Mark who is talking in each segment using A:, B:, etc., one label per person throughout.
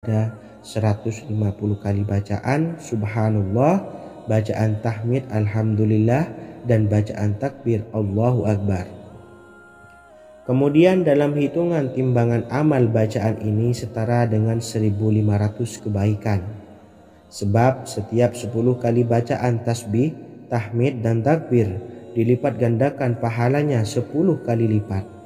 A: ada 150 kali bacaan subhanallah, bacaan tahmid alhamdulillah, dan bacaan takbir Allahu Akbar. Kemudian dalam hitungan timbangan amal bacaan ini setara dengan 1500 kebaikan. Sebab setiap 10 kali bacaan tasbih, tahmid, dan takbir dilipat gandakan pahalanya 10 kali lipat.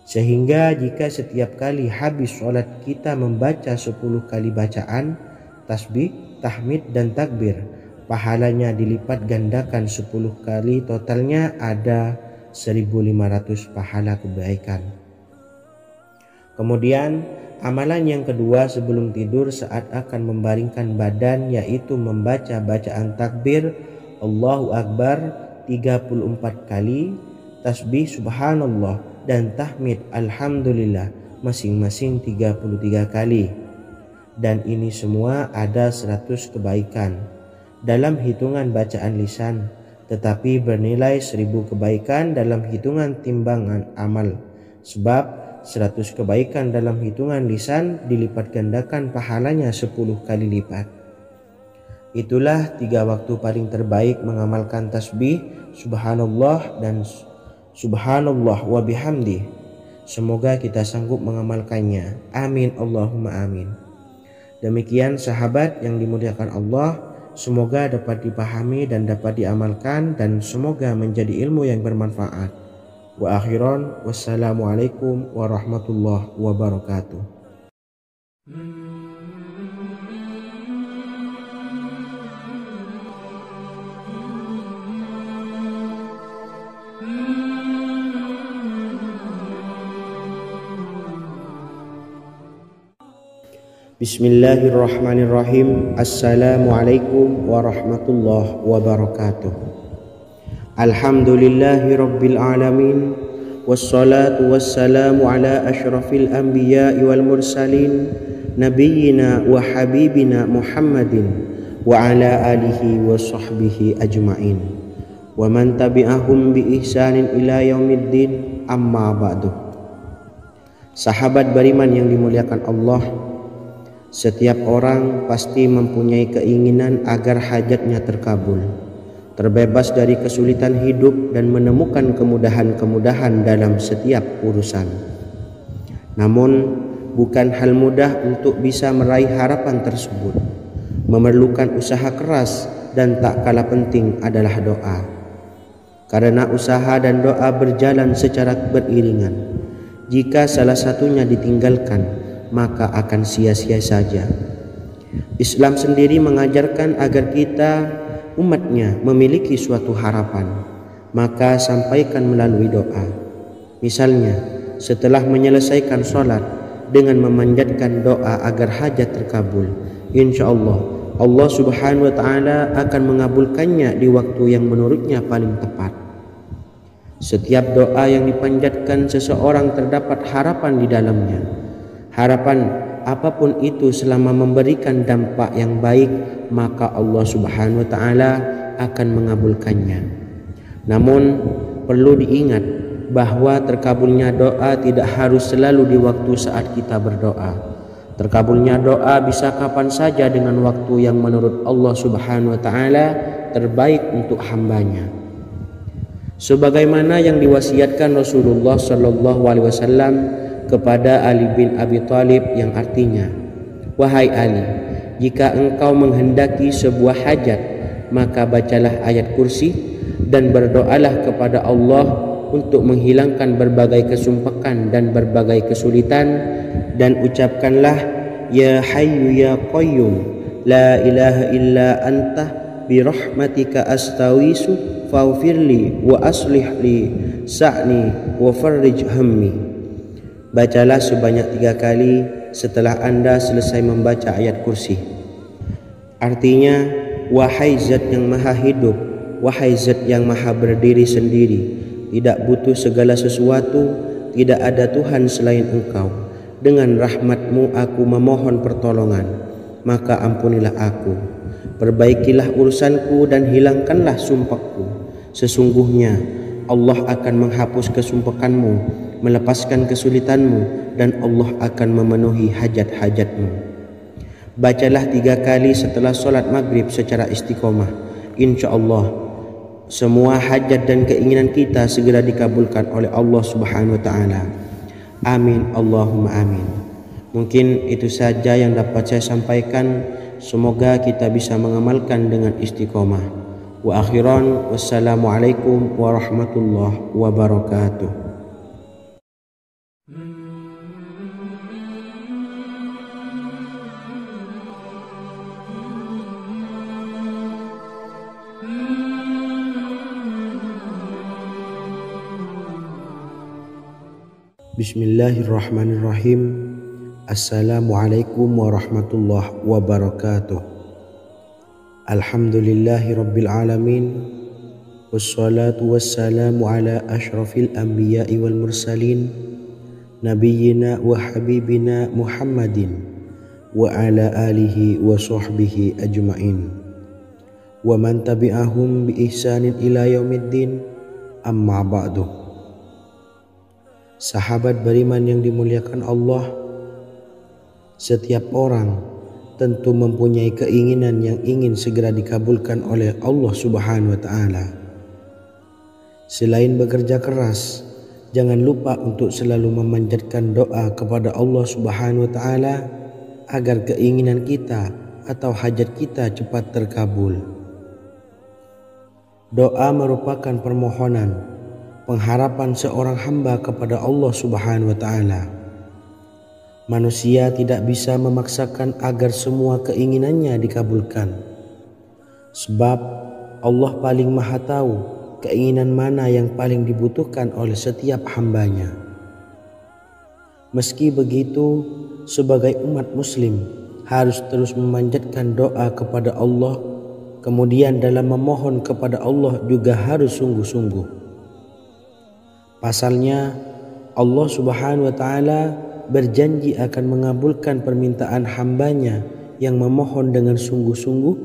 A: Sehingga jika setiap kali habis sholat kita membaca 10 kali bacaan, tasbih, tahmid, dan takbir, pahalanya dilipat gandakan 10 kali, totalnya ada 1500 pahala kebaikan. Kemudian amalan yang kedua sebelum tidur saat akan membaringkan badan, yaitu membaca bacaan takbir Allahu Akbar 34 kali, tasbih subhanallah, dan tahmid alhamdulillah masing-masing 33 kali. Dan ini semua ada 100 kebaikan dalam hitungan bacaan lisan, tetapi bernilai 1000 kebaikan dalam hitungan timbangan amal. Sebab 100 kebaikan dalam hitungan lisan dilipat gandakan pahalanya 10 kali lipat. Itulah 3 waktu paling terbaik mengamalkan tasbih subhanallah dan subhanallah wa bihamdi. Semoga kita sanggup mengamalkannya. Amin Allahumma amin. Demikian sahabat yang dimuliakan Allah, semoga dapat dipahami dan dapat diamalkan, dan semoga menjadi ilmu yang bermanfaat. Wa akhiran, wassalamualaikum warahmatullahi wabarakatuh. Bismillahirrahmanirrahim. Assalamualaikum warahmatullahi wabarakatuh. Alhamdulillahi rabbil alamin, wassalatu wassalamu ala ashrafil anbiya'i wal mursalin, nabiyyina wa habibina Muhammadin wa ala alihi wa sahbihi ajma'in, wa man tabi'ahum bi ihsanin ila yaumiddin, amma ba'du. Sahabat beriman yang dimuliakan Allah, setiap orang pasti mempunyai keinginan agar hajatnya terkabul, terbebas dari kesulitan hidup, dan menemukan kemudahan-kemudahan dalam setiap urusan. Namun bukan hal mudah untuk bisa meraih harapan tersebut. Memerlukan usaha keras, dan tak kalah penting adalah doa. Karena usaha dan doa berjalan secara beriringan. Jika salah satunya ditinggalkan, maka akan sia-sia saja. Islam sendiri mengajarkan agar kita umatnya memiliki suatu harapan, maka sampaikan melalui doa. Misalnya setelah menyelesaikan sholat dengan memanjatkan doa agar hajat terkabul, insya Allah Allah subhanahu wa ta'ala akan mengabulkannya di waktu yang menurutnya paling tepat. Setiap doa yang dipanjatkan seseorang terdapat harapan di dalamnya. Harapan apapun itu selama memberikan dampak yang baik, maka Allah subhanahu wa ta'ala akan mengabulkannya. Namun perlu diingat bahwa terkabulnya doa tidak harus selalu di waktu saat kita berdoa. Terkabulnya doa bisa kapan saja dengan waktu yang menurut Allah subhanahu wa ta'ala terbaik untuk hambanya. Sebagaimana yang diwasiatkan Rasulullah sallallahu alaihi wasallam kepada Ali bin Abi Thalib, yang artinya, wahai Ali, jika engkau menghendaki sebuah hajat, maka bacalah ayat kursi dan berdoalah kepada Allah untuk menghilangkan berbagai kesumpakan dan berbagai kesulitan, dan ucapkanlah ya hayyu ya qayyum la ilaha illa anta birahmatika astawisu faghfirli wa aslih li sa'ni wa farrij hammi. Bacalah sebanyak 3 kali setelah Anda selesai membaca ayat kursi. Artinya, wahai zat yang maha hidup, wahai zat yang maha berdiri sendiri, tidak butuh segala sesuatu, tidak ada Tuhan selain Engkau. Dengan rahmat-Mu aku memohon pertolongan, maka ampunilah aku. Perbaikilah urusanku dan hilangkanlah sumpahku. Sesungguhnya Allah akan menghapus kesumpahanmu, melepaskan kesulitanmu, dan Allah akan memenuhi hajat-hajatmu. Bacalah 3 kali setelah solat maghrib secara istiqomah. InsyaAllah semua hajat dan keinginan kita segera dikabulkan oleh Allah Subhanahu wa Ta'ala. Amin Allahumma amin. Mungkin itu saja yang dapat saya sampaikan. Semoga kita bisa mengamalkan dengan istiqomah. Wa akhiran, wassalamualaikum warahmatullahi wabarakatuh. Bismillahirrahmanirrahim. Assalamualaikum warahmatullahi wabarakatuh. Alhamdulillahi rabbil alamin. Wassalatu wassalamu ala ashrafil anbiya'i wal mursalin, nabiyyina wa habibina Muhammadin wa ala alihi wa sahbihi ajma'in wa man tabi'ahum bi ihsanin ila yaumiddin, amma ba'du. Sahabat beriman yang dimuliakan Allah, setiap orang tentu mempunyai keinginan yang ingin segera dikabulkan oleh Allah Subhanahu wa Ta'ala. Selain bekerja keras, jangan lupa untuk selalu memanjatkan doa kepada Allah Subhanahu wa Ta'ala agar keinginan kita atau hajat kita cepat terkabul. Doa merupakan permohonan, pengharapan seorang hamba kepada Allah Subhanahu wa Ta'ala. Manusia tidak bisa memaksakan agar semua keinginannya dikabulkan, sebab Allah paling maha tahu keinginan mana yang paling dibutuhkan oleh setiap hambanya. Meski begitu, sebagai umat muslim harus terus memanjatkan doa kepada Allah, kemudian dalam memohon kepada Allah juga harus sungguh-sungguh. Pasalnya Allah Subhanahu wa Ta'ala berjanji akan mengabulkan permintaan hambanya yang memohon dengan sungguh-sungguh.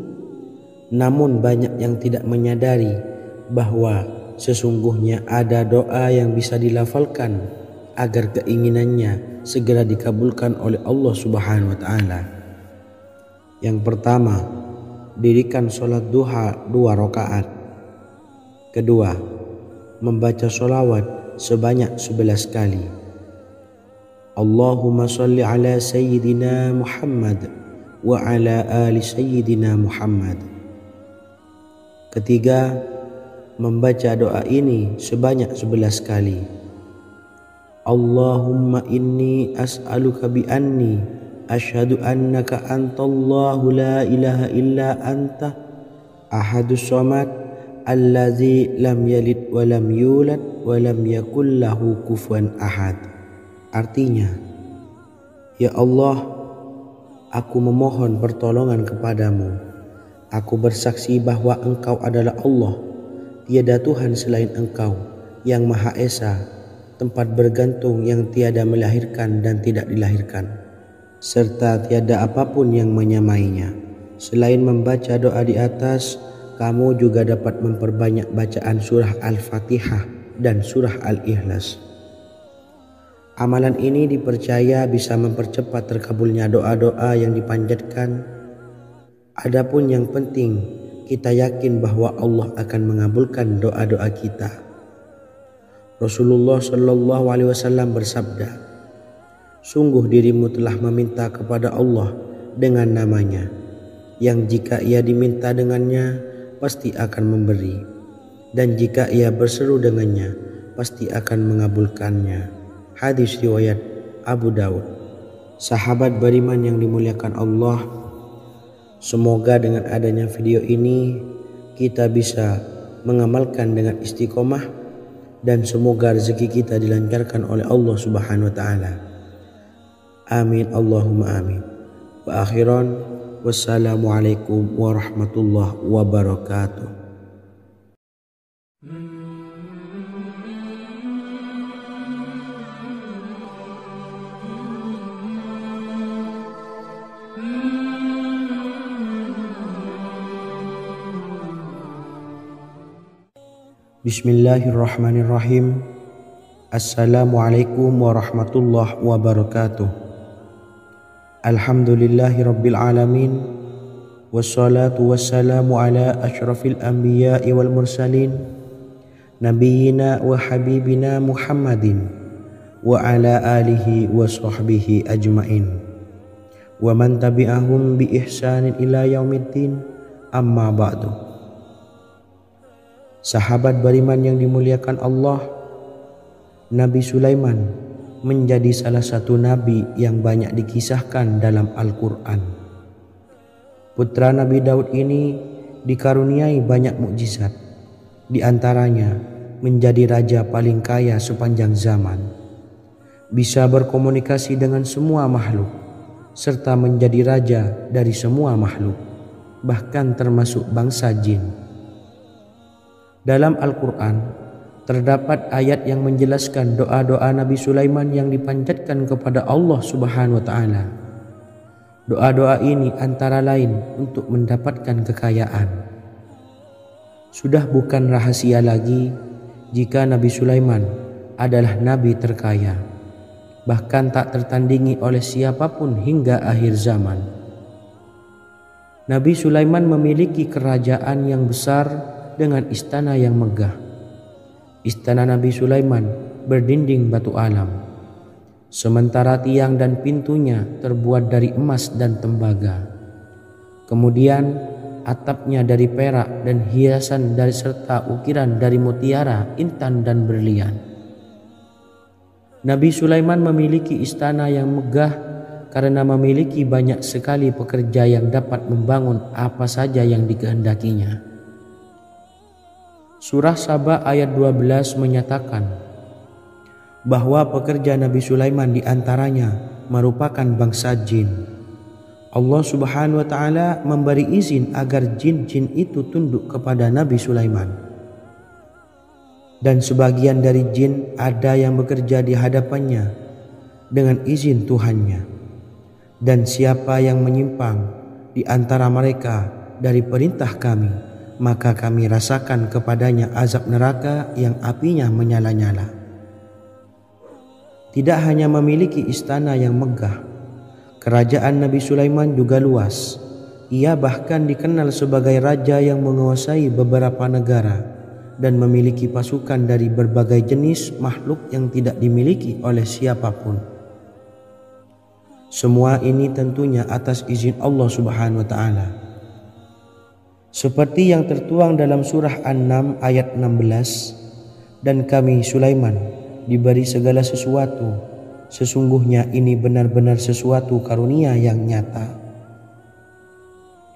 A: Namun banyak yang tidak menyadari bahwa sesungguhnya ada doa yang bisa dilafalkan agar keinginannya segera dikabulkan oleh Allah Subhanahu wa Ta'ala. Yang pertama, dirikan sholat duha 2 rakaat. Kedua, membaca sholawat sebanyak 11 kali. Allahumma salli ala sayyidina Muhammad wa ala ali sayyidina Muhammad. Ketiga, membaca doa ini sebanyak 11 kali. Allahumma inni as'aluka bi anni asyhadu annaka antallahu la ilaha illa anta ahadus samad allazi lam yalid wa lam yulad wa lam yakul lahu kufuwan ahad. Artinya, ya Allah, aku memohon pertolongan kepadamu. Aku bersaksi bahwa Engkau adalah Allah, tiada Tuhan selain Engkau, yang Maha Esa, tempat bergantung yang tiada melahirkan dan tidak dilahirkan, serta tiada apapun yang menyamainya. Selain membaca doa di atas, kamu juga dapat memperbanyak bacaan surah Al-Fatihah dan surah Al-Ikhlas. Amalan ini dipercaya bisa mempercepat terkabulnya doa-doa yang dipanjatkan. Adapun yang penting, kita yakin bahwa Allah akan mengabulkan doa-doa kita. Rasulullah Shallallahu Alaihi Wasallam bersabda, sungguh dirimu telah meminta kepada Allah dengan namanya, yang jika ia diminta dengannya, pasti akan memberi, dan jika ia berseru dengannya, pasti akan mengabulkannya. Hadis riwayat Abu Daud. Sahabat beriman yang dimuliakan Allah, semoga dengan adanya video ini kita bisa mengamalkan dengan istiqomah, dan semoga rezeki kita dilancarkan oleh Allah Subhanahu wa Ta'ala. Amin Allahumma amin. Wa akhiran, wassalamualaikum warahmatullahi wabarakatuh. Bismillahirrahmanirrahim. Assalamualaikum warahmatullahi wabarakatuh. Alhamdulillahi Rabbil Alamin. Wassalatu wassalamu ala ashrafil anbiya'i wal mursalin, nabiyyina wa habibina Muhammadin wa ala alihi wa sahbihi ajmain, wa man tabi'ahum bi ihsanin ila yaumiddin, amma ba'du. Sahabat beriman yang dimuliakan Allah, Nabi Sulaiman menjadi salah satu nabi yang banyak dikisahkan dalam Al-Quran. Putra Nabi Daud ini dikaruniai banyak mukjizat, di antaranya menjadi raja paling kaya sepanjang zaman, bisa berkomunikasi dengan semua makhluk, serta menjadi raja dari semua makhluk, bahkan termasuk bangsa jin. Dalam Al-Quran terdapat ayat yang menjelaskan doa-doa Nabi Sulaiman yang dipanjatkan kepada Allah Subhanahu wa Ta'ala. Doa-doa ini antara lain untuk mendapatkan kekayaan. Sudah bukan rahasia lagi jika Nabi Sulaiman adalah nabi terkaya, bahkan tak tertandingi oleh siapapun hingga akhir zaman. Nabi Sulaiman memiliki kerajaan yang besar dengan istana yang megah. Istana Nabi Sulaiman berdinding batu alam, sementara tiang dan pintunya terbuat dari emas dan tembaga. Kemudian atapnya dari perak dan hiasan dari serta ukiran dari mutiara, intan dan berlian. Nabi Sulaiman memiliki istana yang megah karena memiliki banyak sekali pekerja yang dapat membangun apa saja yang dikehendakinya. Surah Saba ayat 12 menyatakan bahwa pekerja Nabi Sulaiman diantaranya merupakan bangsa jin. Allah Subhanahu wa Ta'ala memberi izin agar jin-jin itu tunduk kepada Nabi Sulaiman. Dan sebagian dari jin ada yang bekerja di hadapannya dengan izin Tuhannya. Dan siapa yang menyimpang di antara mereka dari perintah kami, maka kami rasakan kepadanya azab neraka yang apinya menyala-nyala. Tidak hanya memiliki istana yang megah, kerajaan Nabi Sulaiman juga luas. Ia bahkan dikenal sebagai raja yang menguasai beberapa negara dan memiliki pasukan dari berbagai jenis makhluk yang tidak dimiliki oleh siapapun. Semua ini tentunya atas izin Allah Subhanahu wa Ta'ala. Seperti yang tertuang dalam surah An-Naml ayat 16, dan kami Sulaiman diberi segala sesuatu, sesungguhnya ini benar-benar sesuatu karunia yang nyata.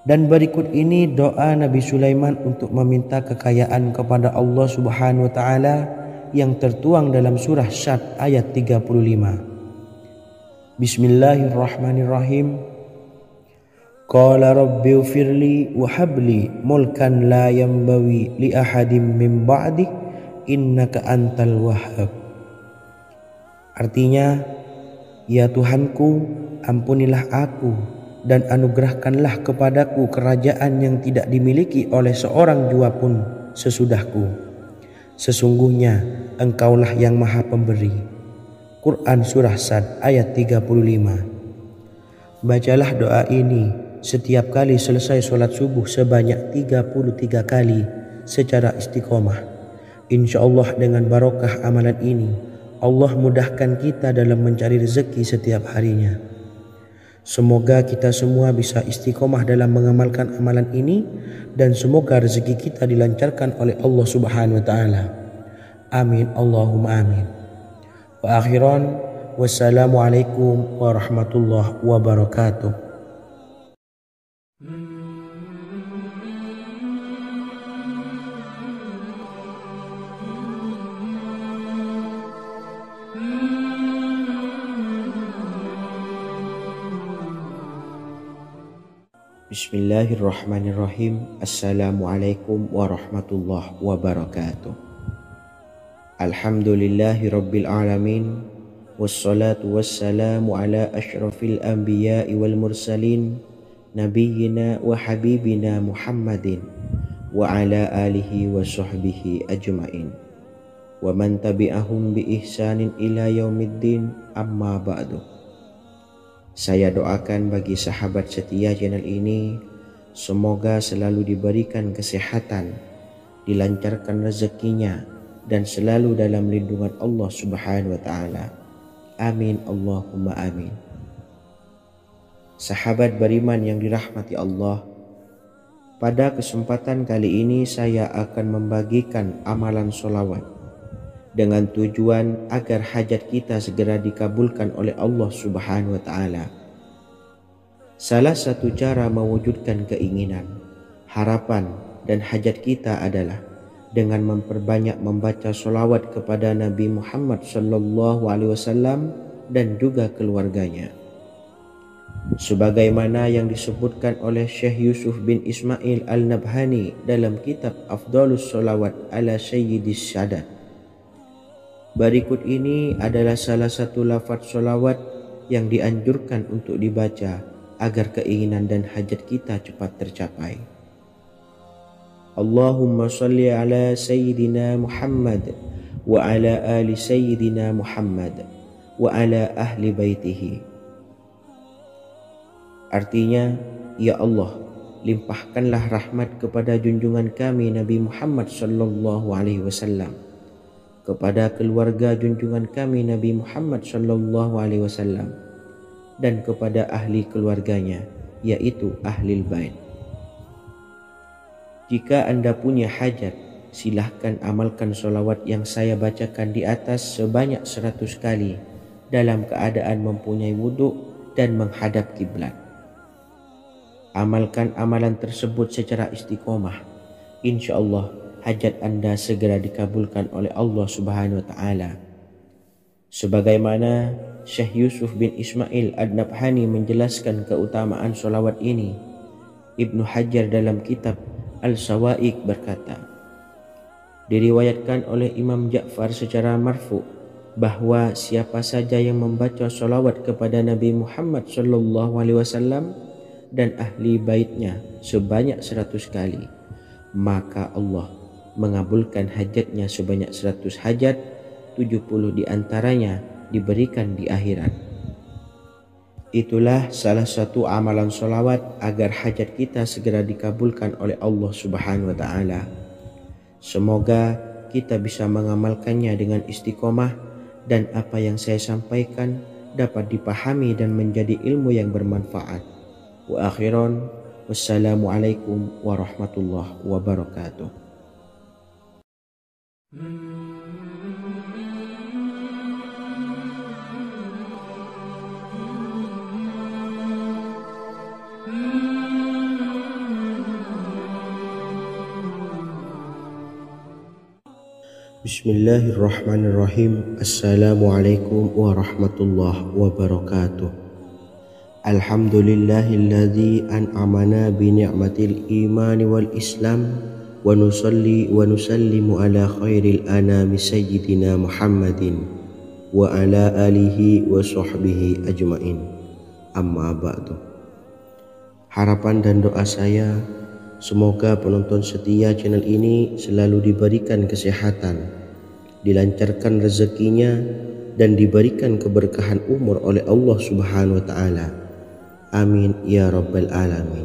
A: Dan berikut ini doa Nabi Sulaiman untuk meminta kekayaan kepada Allah Subhanahu wa Ta'ala yang tertuang dalam surah Syad ayat 35. Bismillahirrahmanirrahim. Qala rabbi ufirli wa habli mulkan la yanbawi li ahadim min ba'di innaka antal wahhab. Artinya, ya Tuhanku, ampunilah aku dan anugerahkanlah kepadaku kerajaan yang tidak dimiliki oleh seorang jua pun sesudahku. Sesungguhnya Engkaulah yang Maha Pemberi. Quran Surah Sad ayat 35. Bacalah doa ini setiap kali selesai sholat subuh sebanyak 33 kali secara istiqomah. Insya Allah dengan barokah amalan ini, Allah mudahkan kita dalam mencari rezeki setiap harinya. Semoga kita semua bisa istiqomah dalam mengamalkan amalan ini, dan semoga rezeki kita dilancarkan oleh Allah Subhanahu wa Ta'ala. Amin Allahumma amin. Wa akhiran, wassalamualaikum warahmatullahi wabarakatuh. Bismillahirrahmanirrahim. Assalamualaikum warahmatullahi wabarakatuh. Alhamdulillahi rabbil alamin. Wassalatu wassalamu ala ashrafil anbiya'i wal mursalin, nabiyyina wa habibina Muhammadin wa ala alihi wa sahbihi ajmain, wa man tabi'ahum bi ihsanin ila yaumiddin, amma ba'du. Saya doakan bagi sahabat setia channel ini, semoga selalu diberikan kesehatan, dilancarkan rezekinya, dan selalu dalam lindungan Allah Subhanahu wa Ta'ala. Amin Allahumma amin. Sahabat beriman yang dirahmati Allah, pada kesempatan kali ini saya akan membagikan amalan sholawat dengan tujuan agar hajat kita segera dikabulkan oleh Allah Subhanahu wa Ta'ala. Salah satu cara mewujudkan keinginan, harapan, dan hajat kita adalah dengan memperbanyak membaca sholawat kepada Nabi Muhammad SAW dan juga keluarganya. Sebagaimana yang disebutkan oleh Syekh Yusuf bin Ismail Al-Nabhani dalam kitab Afdalus Sholawat ala Sayyidis Sadat. Berikut ini adalah salah satu lafaz sholawat yang dianjurkan untuk dibaca agar keinginan dan hajat kita cepat tercapai. Allahumma salli ala Sayyidina Muhammad wa ala ali Sayyidina Muhammad wa ala ahli baitihi. Artinya, ya Allah, limpahkanlah rahmat kepada junjungan kami Nabi Muhammad sallallahu alaihi wasallam, kepada keluarga junjungan kami Nabi Muhammad sallallahu alaihi wasallam, dan kepada ahli keluarganya, yaitu ahlil bait. Jika Anda punya hajat, silahkan amalkan sholawat yang saya bacakan di atas sebanyak 100 kali dalam keadaan mempunyai wudhu dan menghadap kiblat. Amalkan amalan tersebut secara istiqomah. Insya Allah hajat Anda segera dikabulkan oleh Allah Subhanahu wa Ta'ala. Sebagaimana Syekh Yusuf bin Ismail Ad-Nabhani menjelaskan keutamaan sholawat ini, Ibnu Hajar dalam kitab Al-Sawa'iq berkata, diriwayatkan oleh Imam Ja'far secara marfu bahwa siapa saja yang membaca sholawat kepada Nabi Muhammad SAW dan ahli baitnya sebanyak 100 kali, maka Allah mengabulkan hajatnya sebanyak 100 hajat, 70 diantaranya diberikan di akhirat. Itulah salah satu amalan sholawat agar hajat kita segera dikabulkan oleh Allah Subhanahu wa Ta'ala. Semoga kita bisa mengamalkannya dengan istiqomah dan apa yang saya sampaikan dapat dipahami dan menjadi ilmu yang bermanfaat. Wa akhiran, wassalamualaikum warahmatullahi wabarakatuh. Bismillahirrahmanirrahim. Assalamualaikum warahmatullahi wabarakatuh. Alhamdulillahilladzi an'amana bi ni'matil imani wal islam wa nusalli wa nusallimu ala khairil anami sayyidina Muhammadin wa ala alihi wa sahbihi ajmain. Amma ba'du. Harapan dan doa saya, semoga penonton setia channel ini selalu diberikan kesehatan, dilancarkan rezekinya, dan diberikan keberkahan umur oleh Allah Subhanahu wa Ta'ala. Amin ya rabbal alamin.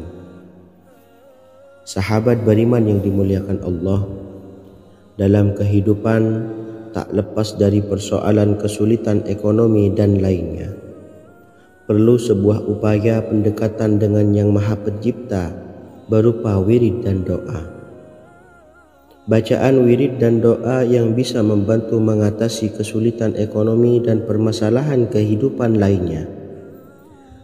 A: Sahabat beriman yang dimuliakan Allah, dalam kehidupan tak lepas dari persoalan kesulitan ekonomi dan lainnya. Perlu sebuah upaya pendekatan dengan Yang Maha Pencipta berupa wirid dan doa. Bacaan wirid dan doa yang bisa membantu mengatasi kesulitan ekonomi dan permasalahan kehidupan lainnya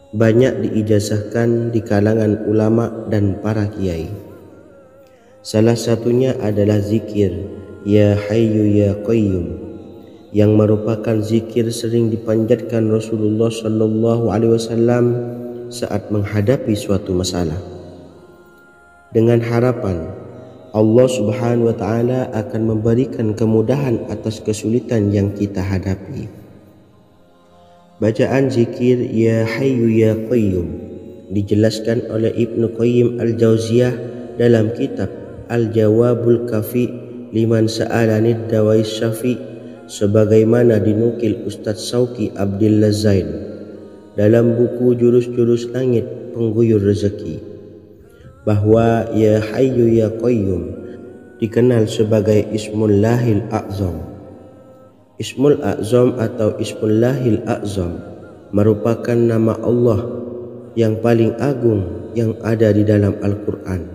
A: banyak diijazahkan di kalangan ulama dan para kiai. Salah satunya adalah zikir Ya Hayyu Ya Qayyum, yang merupakan zikir sering dipanjatkan Rasulullah SAW saat menghadapi suatu masalah, dengan harapan Allah Subhanahu wa Ta'ala akan memberikan kemudahan atas kesulitan yang kita hadapi. Bacaan zikir Ya Hayyu Ya Qayyum dijelaskan oleh Ibnu Qayyim Al-Jauziyah dalam kitab Al-Jawabul Kafi liman sa'alanid dawai syafi, sebagaimana dinukil Ustadz Sauki Abdillah Zain dalam buku Jurus-Jurus Langit Pengguyur Rezeki bahwa Ya Hayyu Ya Qayyum dikenal sebagai Ismullahil A'zam. Ismul A'zam atau Ismullahil A'zam merupakan nama Allah yang paling agung yang ada di dalam Al-Quran.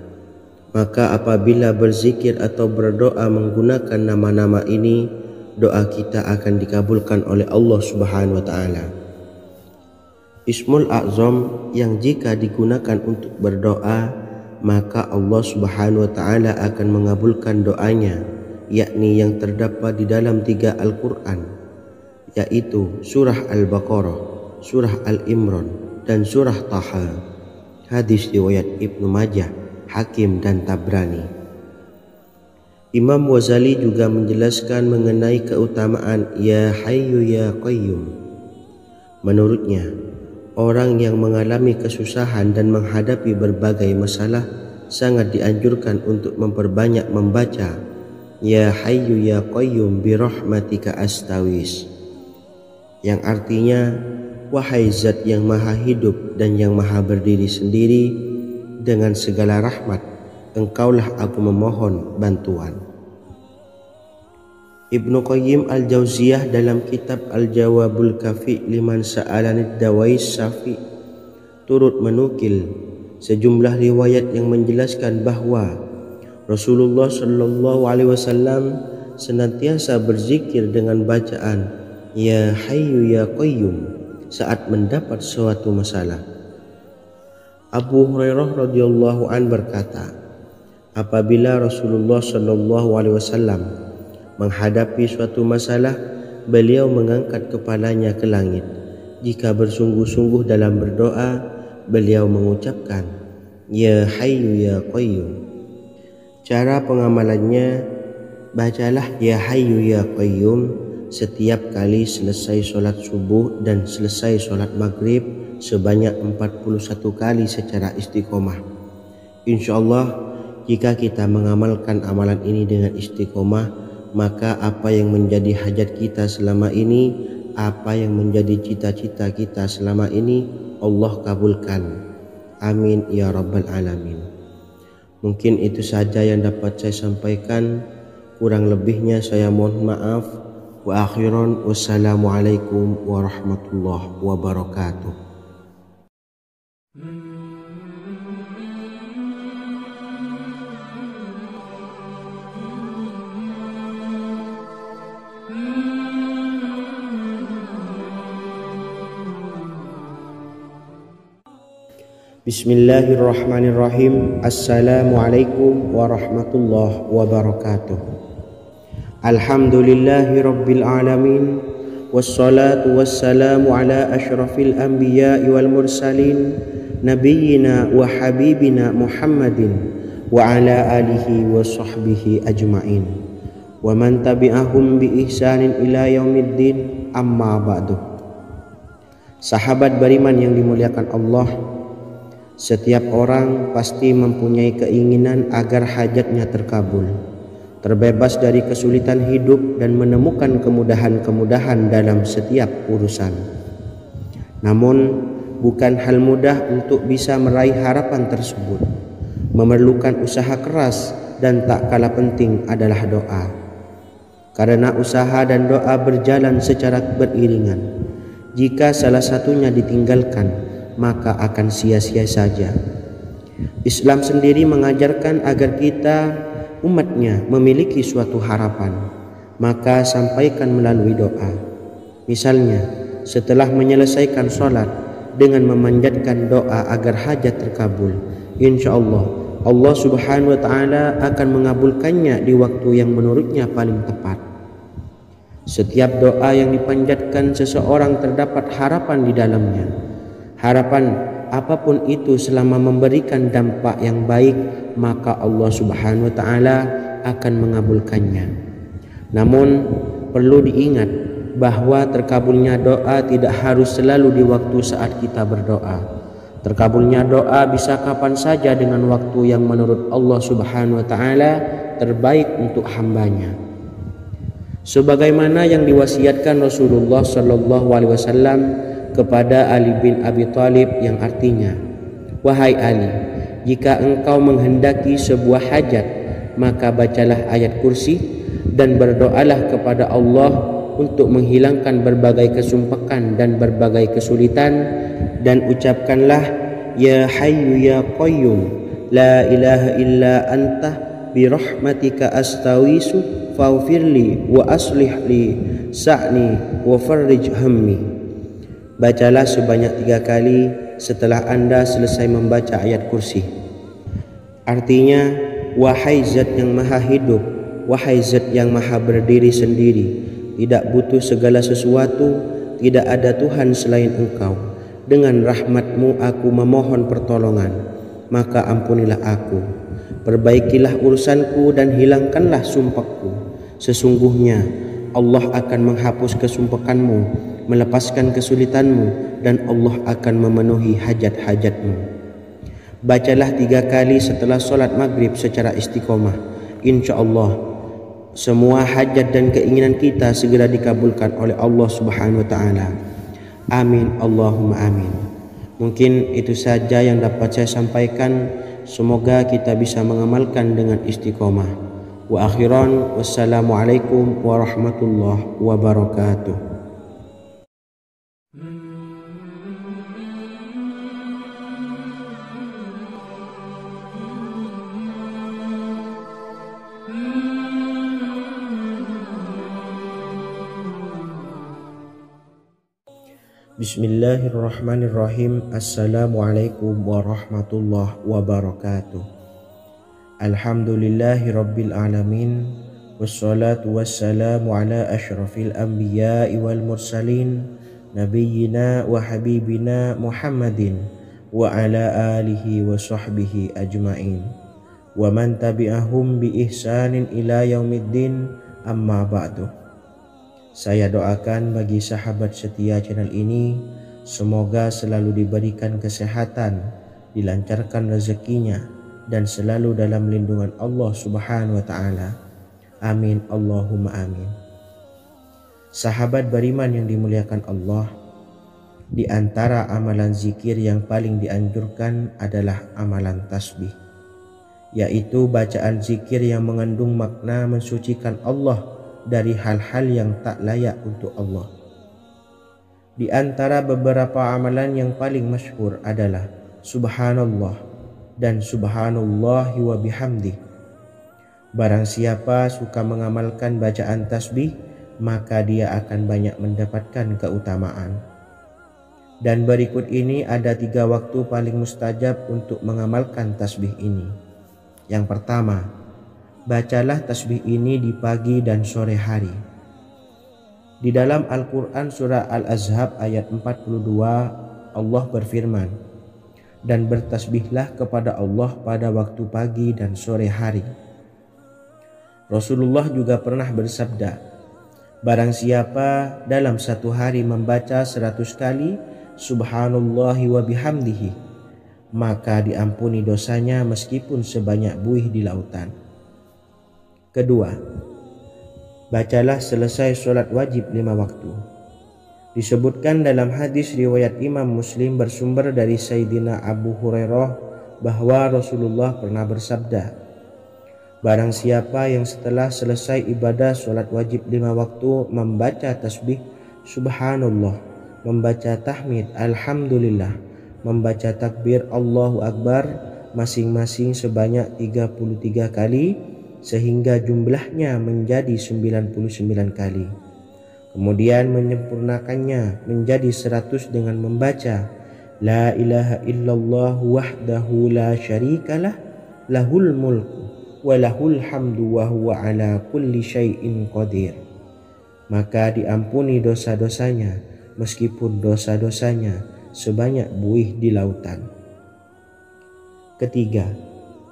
A: Maka apabila berzikir atau berdoa menggunakan nama-nama ini, doa kita akan dikabulkan oleh Allah Subhanahu wa Ta'ala. Ismul A'zam yang jika digunakan untuk berdoa, maka Allah Subhanahu wa Ta'ala akan mengabulkan doanya, yakni yang terdapat di dalam 3 Al-Quran, yaitu surah Al-Baqarah, surah Al-Imran, dan surah Taha. Hadis riwayat Ibnu Majah, Hakim, dan Tabrani. Imam Ghazali juga menjelaskan mengenai keutamaan Ya Hayyu Ya Qayyum. Menurutnya, orang yang mengalami kesusahan dan menghadapi berbagai masalah sangat dianjurkan untuk memperbanyak membaca Ya Hayyu Ya Qayyum bi rahmatika astawis, yang artinya, wahai zat yang maha hidup dan yang maha berdiri sendiri, dengan segala rahmat engkaulah aku memohon bantuan. Ibnu Qayyim Al-Jauziyah dalam kitab Al-Jawabul Kafi liman sa'alanid dawais syafi turut menukil sejumlah riwayat yang menjelaskan bahwa Rasulullah Shallallahu Alaihi Wasallam senantiasa berzikir dengan bacaan Ya Hayyu Ya Qayyum saat mendapat suatu masalah. Abu Hurairah radhiyallahu an berkata, apabila Rasulullah Shallallahu Alaihi Wasallam menghadapi suatu masalah, beliau mengangkat kepalanya ke langit. Jika bersungguh-sungguh dalam berdoa, beliau mengucapkan Ya Hayyu Ya Qayyum. Cara pengamalannya, bacalah Ya Hayyu Ya Qayyum setiap kali selesai sholat subuh dan selesai sholat maghrib sebanyak 41 kali secara istiqomah. Insyaallah, jika kita mengamalkan amalan ini dengan istiqomah, maka apa yang menjadi hajat kita selama ini, apa yang menjadi cita-cita kita selama ini, Allah kabulkan. Amin ya rabbal alamin. Mungkin itu saja yang dapat saya sampaikan. Kurang lebihnya saya mohon maaf. Wa akhiran, wassalamualaikum warahmatullahi wabarakatuh. Bismillahirrahmanirrahim. Assalamualaikum warahmatullahi wabarakatuh. Alhamdulillahi rabbil alamin, wassalatu wassalamu ala ashrafil anbiya'i wal mursalin, nabiyyina wa habibina Muhammadin wa ala alihi wa sahbihi ajma'in, wa man tabi'ahum bi ihsanin ila yaumiddin, amma ba'du. Sahabat beriman yang dimuliakan Allah, setiap orang pasti mempunyai keinginan agar hajatnya terkabul, terbebas dari kesulitan hidup dan menemukan kemudahan-kemudahan dalam setiap urusan. Namun, bukan hal mudah untuk bisa meraih harapan tersebut. Memerlukan usaha keras dan tak kalah penting adalah doa. Karena usaha dan doa berjalan secara beriringan. Jika salah satunya ditinggalkan, maka akan sia-sia saja. Islam sendiri mengajarkan agar kita umatnya memiliki suatu harapan, maka sampaikan melalui doa. Misalnya, setelah menyelesaikan sholat dengan memanjatkan doa agar hajat terkabul, insya Allah Allah Subhanahu wa Ta'ala akan mengabulkannya di waktu yang menurutnya paling tepat. Setiap doa yang dipanjatkan seseorang terdapat harapan di dalamnya. Harapan apapun itu selama memberikan dampak yang baik, maka Allah Subhanahu wa Ta'ala akan mengabulkannya. Namun perlu diingat bahwa terkabulnya doa tidak harus selalu di waktu saat kita berdoa. Terkabulnya doa bisa kapan saja dengan waktu yang menurut Allah Subhanahu wa Ta'ala terbaik untuk hambanya. Sebagaimana yang diwasiatkan Rasulullah Sallallahu Alaihi Wasallam kepada Ali bin Abi Thalib yang artinya, "Wahai Ali, jika engkau menghendaki sebuah hajat, maka bacalah ayat kursi dan berdoalah kepada Allah untuk menghilangkan berbagai kesumpakan dan berbagai kesulitan, dan ucapkanlah, Ya Hayyu Ya Qayyum, La ilaha illa anta birahmatika astawisu faghfirli wa aslih li sa'ni wa farrij hammi." Bacalah sebanyak 3 kali setelah Anda selesai membaca ayat kursi. Artinya, wahai zat yang maha hidup, wahai zat yang maha berdiri sendiri, tidak butuh segala sesuatu, tidak ada Tuhan selain Engkau. Dengan rahmat-Mu aku memohon pertolongan, maka ampunilah aku. Perbaikilah urusanku dan hilangkanlah sumpahku. Sesungguhnya Allah akan menghapus kesumpahanmu, melepaskan kesulitanmu, dan Allah akan memenuhi hajat-hajatmu. Bacalah 3 kali setelah solat maghrib secara istiqomah. Insya Allah semua hajat dan keinginan kita segera dikabulkan oleh Allah Subhanahu wa Ta'ala. Amin Allahumma amin. Mungkin itu saja yang dapat saya sampaikan. Semoga kita bisa mengamalkan dengan istiqomah. Wa akhiran, wassalamualaikum warahmatullahi wabarakatuh. Bismillahirrahmanirrahim. Assalamualaikum warahmatullahi wabarakatuh. Alhamdulillahi rabbil alamin, wassalatu wassalamu ala ashrafil anbiya'i wal mursalin, nabiyyina wa habibina Muhammadin wa ala alihi wa sahbihi ajma'in, wa man tabi'ahum bi ihsanin ila yaumiddin, amma ba'du. Saya doakan bagi sahabat setia channel ini, semoga selalu diberikan kesehatan, dilancarkan rezekinya, dan selalu dalam lindungan Allah Subhanahu wa Ta'ala. Amin Allahumma amin. Sahabat beriman yang dimuliakan Allah, di antara amalan zikir yang paling dianjurkan adalah amalan tasbih, yaitu bacaan zikir yang mengandung makna mensucikan Allah dari hal-hal yang tak layak untuk Allah. Di antara beberapa amalan yang paling masyhur adalah Subhanallah dan Subhanallahi wa bihamdih. Barang siapa suka mengamalkan bacaan tasbih, maka dia akan banyak mendapatkan keutamaan. Dan berikut ini ada 3 waktu paling mustajab untuk mengamalkan tasbih ini. Yang pertama, bacalah tasbih ini di pagi dan sore hari. Di dalam Al-Quran surah Al-Ahzab ayat 42, Allah berfirman, "Dan bertasbihlah kepada Allah pada waktu pagi dan sore hari." Rasulullah juga pernah bersabda, "Barang siapa dalam satu hari membaca 100 kali Subhanallahi wa bihamdihi, maka diampuni dosanya meskipun sebanyak buih di lautan." Kedua, bacalah selesai sholat wajib 5 waktu. Disebutkan dalam hadis riwayat Imam Muslim bersumber dari Sayyidina Abu Hurairah bahwa Rasulullah pernah bersabda, "Barang siapa yang setelah selesai ibadah sholat wajib 5 waktu membaca tasbih Subhanallah, membaca tahmid Alhamdulillah, membaca takbir Allahu Akbar masing-masing sebanyak 33 kali, sehingga jumlahnya menjadi 99 kali. Kemudian menyempurnakannya menjadi 100 dengan membaca La ilaha illallah wahdahu la syarikalah, lahul mulku wa lahul hamdu wa huwa ala kulli syai'in qadir. Maka diampuni dosa-dosanya meskipun dosa-dosanya sebanyak buih di lautan. Ketiga,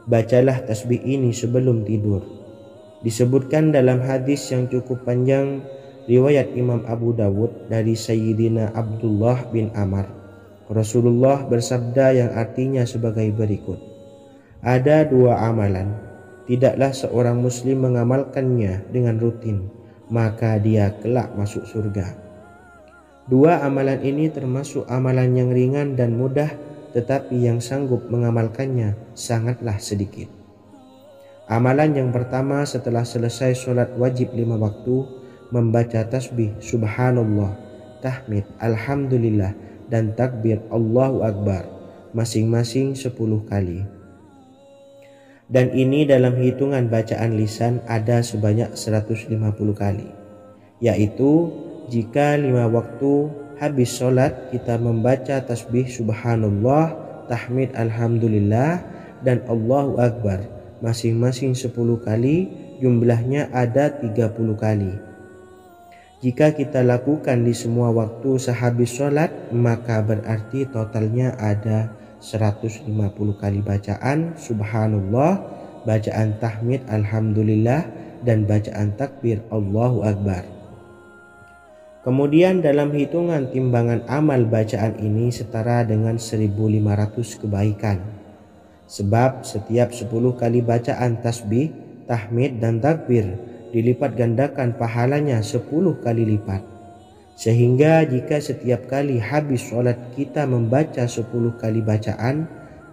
A: bacalah tasbih ini sebelum tidur. Disebutkan dalam hadis yang cukup panjang riwayat Imam Abu Dawud dari Sayyidina Abdullah bin Amr, Rasulullah bersabda yang artinya sebagai berikut, "Ada 2 amalan, tidaklah seorang muslim mengamalkannya dengan rutin, maka dia kelak masuk surga. Dua amalan ini termasuk amalan yang ringan dan mudah, tetapi yang sanggup mengamalkannya sangatlah sedikit. Amalan yang pertama setelah selesai sholat wajib 5 waktu, membaca tasbih subhanallah, tahmid, alhamdulillah, dan takbir Allahu Akbar masing-masing 10 kali. Dan ini dalam hitungan bacaan lisan ada sebanyak 150 kali, yaitu jika 5 waktu habis sholat kita membaca tasbih subhanallah, tahmid, alhamdulillah, dan Allahu Akbar masing-masing 10 kali, jumlahnya ada 30 kali. Jika kita lakukan di semua waktu sehabis sholat, maka berarti totalnya ada 150 kali bacaan subhanallah, bacaan tahmid alhamdulillah, dan bacaan takbir Allahu Akbar. Kemudian dalam hitungan timbangan amal bacaan ini setara dengan 1500 kebaikan. Sebab setiap 10 kali bacaan tasbih, tahmid, dan takbir dilipat gandakan pahalanya 10 kali lipat. Sehingga jika setiap kali habis sholat kita membaca 10 kali bacaan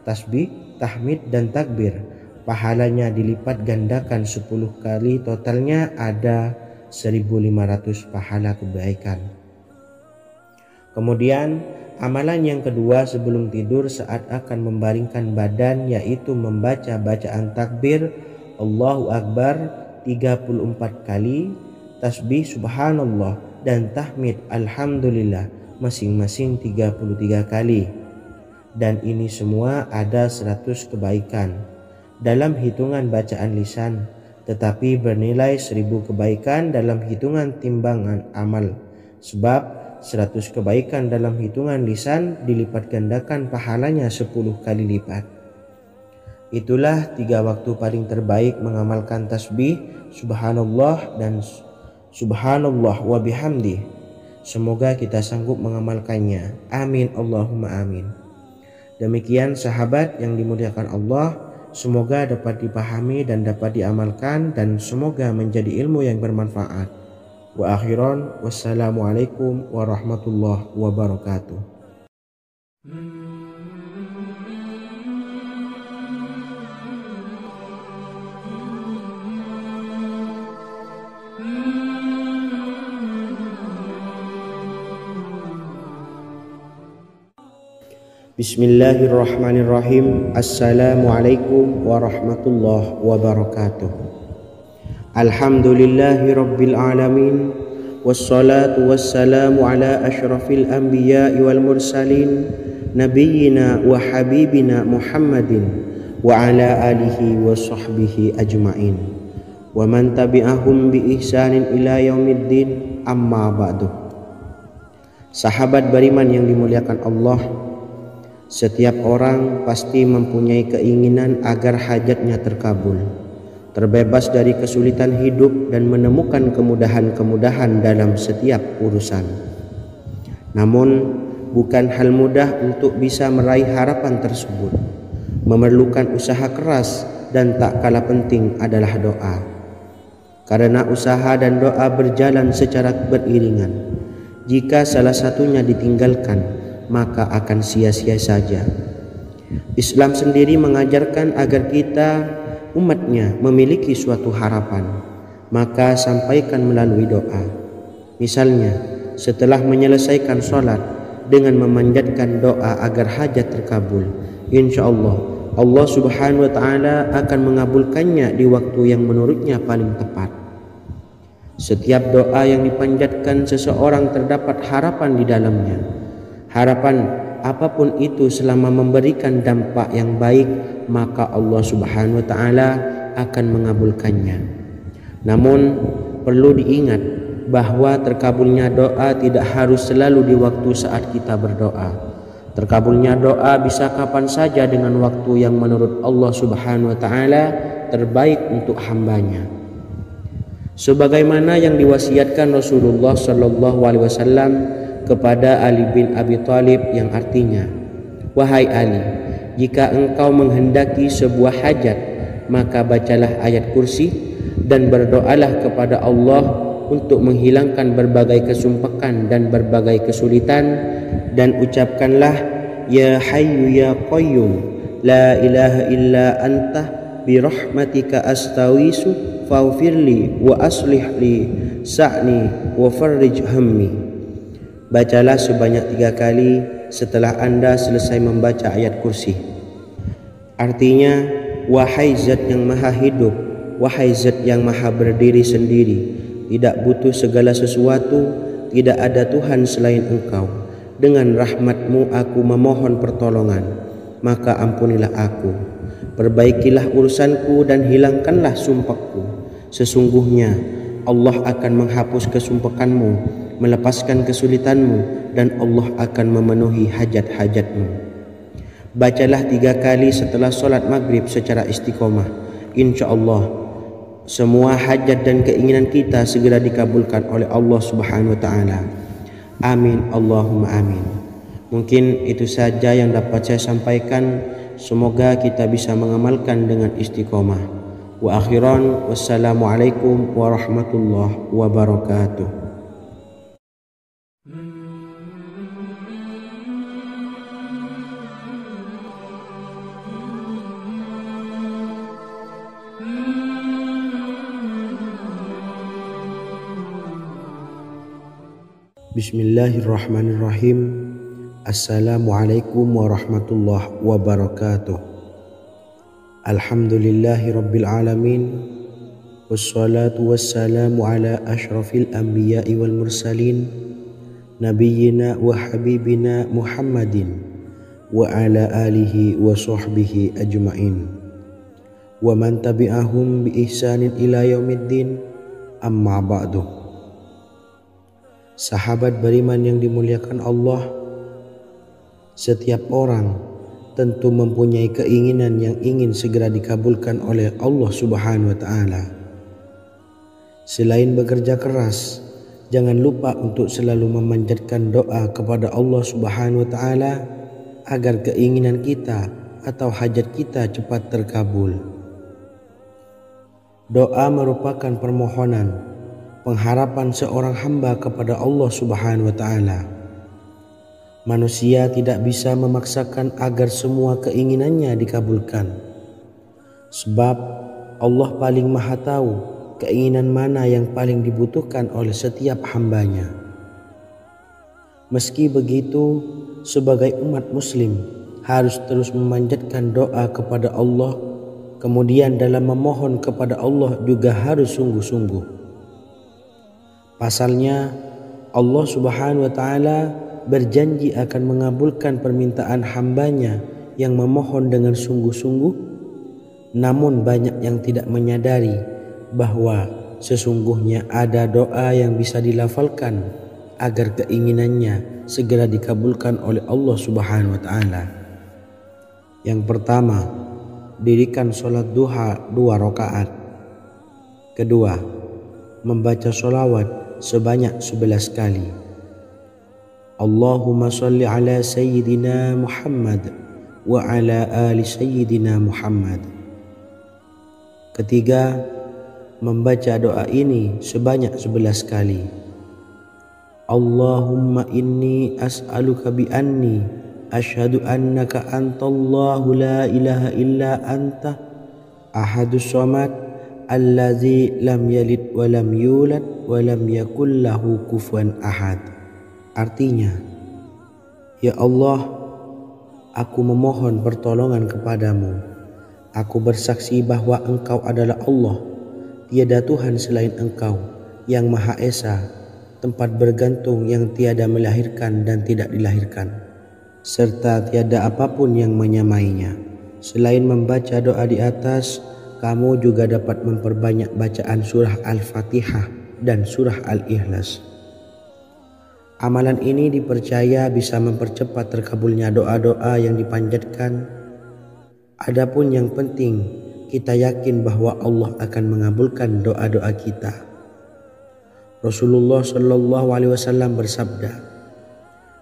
A: tasbih, tahmid, dan takbir, pahalanya dilipat gandakan 10 kali, totalnya ada 1500 pahala kebaikan. Kemudian amalan yang kedua sebelum tidur saat akan membaringkan badan, yaitu membaca bacaan takbir Allahu Akbar 34 kali, tasbih subhanallah, dan tahmid alhamdulillah masing-masing 33 kali. Dan ini semua ada 100 kebaikan dalam hitungan bacaan lisan, tetapi bernilai 1000 kebaikan dalam hitungan timbangan amal. Sebab 100 kebaikan dalam hitungan lisan dilipat gandakan pahalanya 10 kali lipat. Itulah 3 waktu paling terbaik mengamalkan tasbih subhanallah dan subhanallah wa bihamdi. Semoga kita sanggup mengamalkannya. Amin Allahumma amin. Demikian sahabat yang dimuliakan Allah, semoga dapat dipahami dan dapat diamalkan, dan semoga menjadi ilmu yang bermanfaat. Wa akhiran, wassalamualaikum warahmatullahi wabarakatuh. Bismillahirrahmanirrahim. Assalamualaikum warahmatullahi wabarakatuh. Alhamdulillahi rabbil alamin, wassalatu wassalamu ala ashrafil anbiya'i wal mursalin, nabiyyina wa habibina Muhammadin wa ala alihi wa sahbihi ajma'in, wa man tabi'ahum bi ihsanin ila yaumiddin, amma ba'du. Sahabat beriman yang dimuliakan Allah, setiap orang pasti mempunyai keinginan agar hajatnya terkabul, terbebas dari kesulitan hidup, dan menemukan kemudahan-kemudahan dalam setiap urusan. Namun, bukan hal mudah untuk bisa meraih harapan tersebut. Memerlukan usaha keras, dan tak kalah penting adalah doa. Karena usaha dan doa berjalan secara beriringan. Jika salah satunya ditinggalkan, maka akan sia-sia saja. Islam sendiri mengajarkan agar kita umatnya memiliki suatu harapan, maka sampaikan melalui doa. Misalnya, setelah menyelesaikan sholat dengan memanjatkan doa agar hajat terkabul, insya Allah subhanahu wa ta'ala akan mengabulkannya di waktu yang menurutnya paling tepat. Setiap doa yang dipanjatkan seseorang terdapat harapan di dalamnya. Harapan apapun itu selama memberikan dampak yang baik, maka Allah subhanahu wa ta'ala akan mengabulkannya. Namun perlu diingat bahwa terkabulnya doa tidak harus selalu di waktu saat kita berdoa. Terkabulnya doa bisa kapan saja dengan waktu yang menurut Allah subhanahu wa ta'ala terbaik untuk hambanya. Sebagaimana yang diwasiatkan Rasulullah sallallahu alaihi wasallam kepada Ali bin Abi Thalib, yang artinya, wahai Ali, jika engkau menghendaki sebuah hajat, maka bacalah ayat kursi dan berdoalah kepada Allah untuk menghilangkan berbagai kesumpakan dan berbagai kesulitan, dan ucapkanlah ya hayyu ya qayyum la ilaha illa anta birahmatika astawisu faghfirli wa aslih li sa'ni wa farrij hammi. Bacalah sebanyak 3 kali setelah Anda selesai membaca ayat kursi. Artinya, wahai zat yang maha hidup, wahai zat yang maha berdiri sendiri, tidak butuh segala sesuatu, tidak ada Tuhan selain Engkau. Dengan rahmat-Mu aku memohon pertolongan, maka ampunilah aku. Perbaikilah urusanku dan hilangkanlah sumpahku. Sesungguhnya Allah akan menghapus kesumpahanmu, melepaskan kesulitanmu, dan Allah akan memenuhi hajat-hajatmu. Bacalah 3 kali setelah solat maghrib secara istiqomah. Insya Allah semua hajat dan keinginan kita segera dikabulkan oleh Allah Subhanahu wa Ta'ala. Amin Allahumma amin. Mungkin itu saja yang dapat saya sampaikan. Semoga kita bisa mengamalkan dengan istiqomah. Wa akhiran, wassalamualaikum warahmatullahi wabarakatuh. Bismillahirrahmanirrahim. Assalamualaikum warahmatullahi wabarakatuh. Alhamdulillahi rabbil alamin. Wassalatu wassalamu ala ashrafil anbiya'i wal mursalin, nabiyyina wa habibina Muhammadin wa ala alihi wa sahbihi ajma'in wa man tabi'ahum bi ihsanin ila yaumiddin, amma ba'du. Sahabat beriman yang dimuliakan Allah, setiap orang tentu mempunyai keinginan yang ingin segera dikabulkan oleh Allah Subhanahu wa Ta'ala. Selain bekerja keras, jangan lupa untuk selalu memanjatkan doa kepada Allah Subhanahu wa Ta'ala agar keinginan kita atau hajat kita cepat terkabul. Doa merupakan permohonan, pengharapan seorang hamba kepada Allah Subhanahu wa Ta'ala. Manusia tidak bisa memaksakan agar semua keinginannya dikabulkan, sebab Allah paling maha tahu keinginan mana yang paling dibutuhkan oleh setiap hambanya. Meski begitu, sebagai umat muslim harus terus memanjatkan doa kepada Allah, kemudian dalam memohon kepada Allah juga harus sungguh-sungguh. Pasalnya Allah Subhanahu wa Ta'ala berjanji akan mengabulkan permintaan hambanya yang memohon dengan sungguh-sungguh. Namun banyak yang tidak menyadari bahwa sesungguhnya ada doa yang bisa dilafalkan agar keinginannya segera dikabulkan oleh Allah Subhanahu wa Ta'ala. Yang pertama, dirikan sholat duha 2 rakaat. Kedua, membaca sholawat sebanyak 11 kali. Allahumma salli ala sayyidina Muhammad wa ala ali sayyidina Muhammad. Ketiga, membaca doa ini sebanyak 11 kali. Allahumma inni as'aluka bi anni asyhadu annaka antallahu la ilaha illa anta ahadus samad allazi lam yalid wa lam yulad wa lam yakul lahu kufuwan ahad. Artinya, ya Allah, aku memohon pertolongan kepadamu. Aku bersaksi bahwa Engkau adalah Allah, tiada Tuhan selain Engkau, yang Maha Esa, tempat bergantung yang tiada melahirkan dan tidak dilahirkan, serta tiada apapun yang menyamainya. Selain membaca doa di atas, kamu juga dapat memperbanyak bacaan surah Al-Fatihah dan surah Al-Ikhlas. Amalan ini dipercaya bisa mempercepat terkabulnya doa-doa yang dipanjatkan. Adapun yang penting, kita yakin bahwa Allah akan mengabulkan doa-doa kita. Rasulullah Shallallahu Alaihi Wasallam bersabda,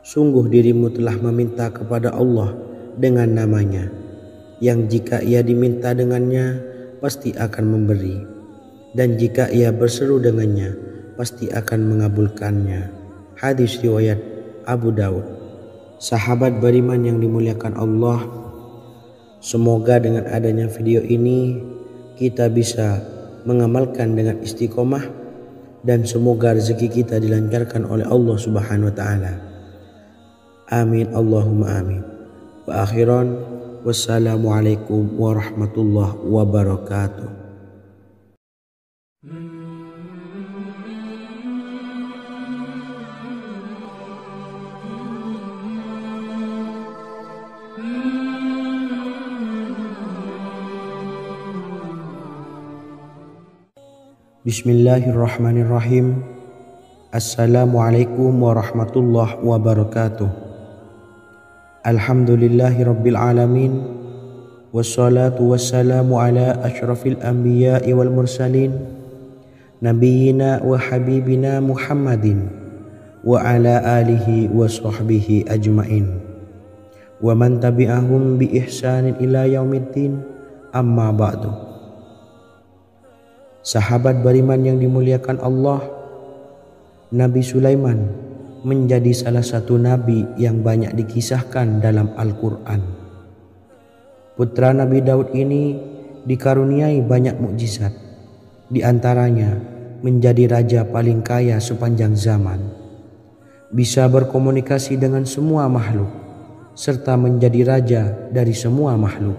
A: sungguh dirimu telah meminta kepada Allah dengan namanya, yang jika ia diminta dengannya, pasti akan memberi. Dan jika ia berseru dengannya, pasti akan mengabulkannya. Hadis riwayat Abu Daud. Sahabat beriman yang dimuliakan Allah, semoga dengan adanya video ini kita bisa mengamalkan dengan istiqomah dan semoga rezeki kita dilancarkan oleh Allah Subhanahu wa taala. Amin Allahumma amin. Wa akhiran, wassalamualaikum warahmatullahi wabarakatuh. Bismillahirrahmanirrahim. Assalamualaikum warahmatullahi wabarakatuh. Alhamdulillahi rabbil alamin. Wassalatu wassalamu ala asyrafil anbiya'i wal mursalin, nabiyyina wa habibina Muhammadin wa ala alihi wa sahbihi ajmain wa man tabi'ahum bi ihsanin ila yaumiddin, amma ba'du. Sahabat beriman yang dimuliakan Allah, Nabi Sulaiman menjadi salah satu nabi yang banyak dikisahkan dalam Al-Quran. Putra Nabi Daud ini dikaruniai banyak mukjizat, di antaranya menjadi raja paling kaya sepanjang zaman, bisa berkomunikasi dengan semua makhluk, serta menjadi raja dari semua makhluk,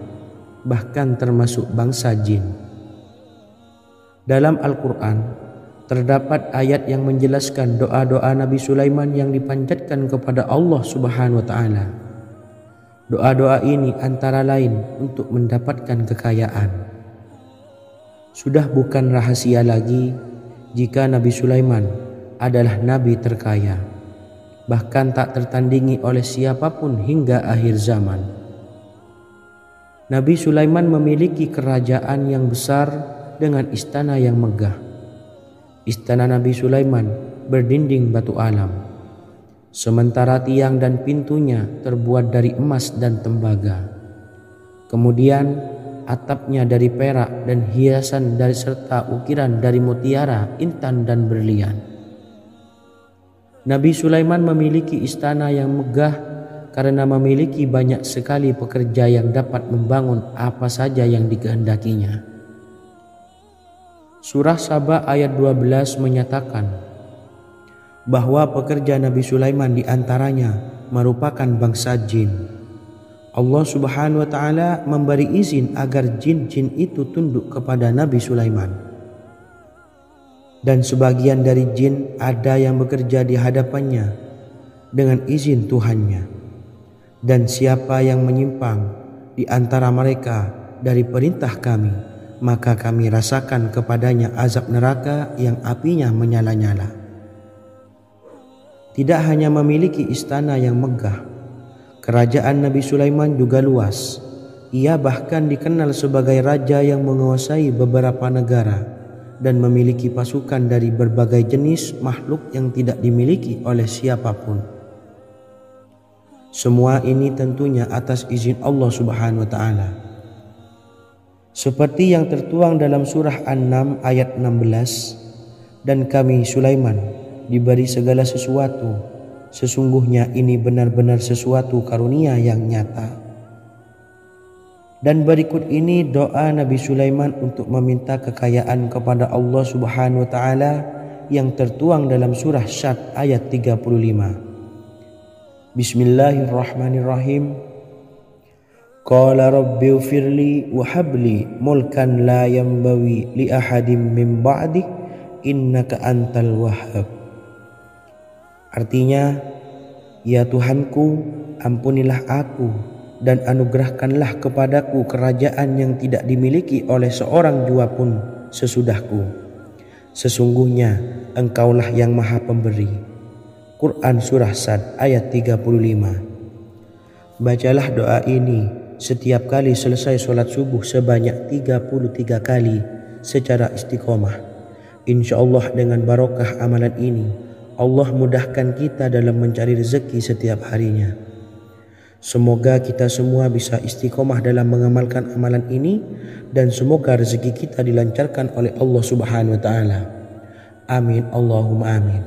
A: bahkan termasuk bangsa jin. Dalam Al-Quran terdapat ayat yang menjelaskan doa-doa Nabi Sulaiman yang dipanjatkan kepada Allah Subhanahu wa taala. Doa-doa ini antara lain untuk mendapatkan kekayaan. Sudah bukan rahasia lagi jika Nabi Sulaiman adalah nabi terkaya, bahkan tak tertandingi oleh siapapun hingga akhir zaman. Nabi Sulaiman memiliki kerajaan yang besar dengan istana yang megah. Istana Nabi Sulaiman berdinding batu alam, sementara tiang dan pintunya terbuat dari emas dan tembaga. Kemudian atapnya dari perak dan hiasan dari serta ukiran dari mutiara, intan dan berlian. Nabi Sulaiman memiliki istana yang megah karena memiliki banyak sekali pekerja yang dapat membangun apa saja yang dikehendakinya. Surah Saba ayat 12 menyatakan bahwa pekerja Nabi Sulaiman diantaranya merupakan bangsa jin. Allah Subhanahu wa taala memberi izin agar jin-jin itu tunduk kepada Nabi Sulaiman. Dan sebagian dari jin ada yang bekerja di hadapannya dengan izin Tuhannya. Dan siapa yang menyimpang di antara mereka dari perintah kami, maka kami rasakan kepadanya azab neraka yang apinya menyala-nyala. Tidak hanya memiliki istana yang megah, kerajaan Nabi Sulaiman juga luas. Ia bahkan dikenal sebagai raja yang menguasai beberapa negara dan memiliki pasukan dari berbagai jenis makhluk yang tidak dimiliki oleh siapapun. Semua ini tentunya atas izin Allah Subhanahu wa taala. Seperti yang tertuang dalam surah An-Naml ayat 16, dan kami Sulaiman diberi segala sesuatu, sesungguhnya ini benar-benar sesuatu karunia yang nyata. Dan berikut ini doa Nabi Sulaiman untuk meminta kekayaan kepada Allah Subhanahu wa taala yang tertuang dalam surah Syad ayat 35. Bismillahirrahmanirrahim. Qala rabbi ufirli wa habli mulkan la yanbawi li ahadim min ba'di innaka antal wahhab. Artinya, ya Tuhanku, ampunilah aku dan anugerahkanlah kepadaku kerajaan yang tidak dimiliki oleh seorang jua pun sesudahku. Sesungguhnya Engkaulah yang Maha Pemberi. Quran Surah Sad ayat 35. Bacalah doa ini setiap kali selesai sholat subuh sebanyak 33 kali secara istiqomah. Insya Allah dengan barokah amalan ini, Allah mudahkan kita dalam mencari rezeki setiap harinya. Semoga kita semua bisa istiqomah dalam mengamalkan amalan ini dan semoga rezeki kita dilancarkan oleh Allah Subhanahu wa taala. Amin Allahumma amin.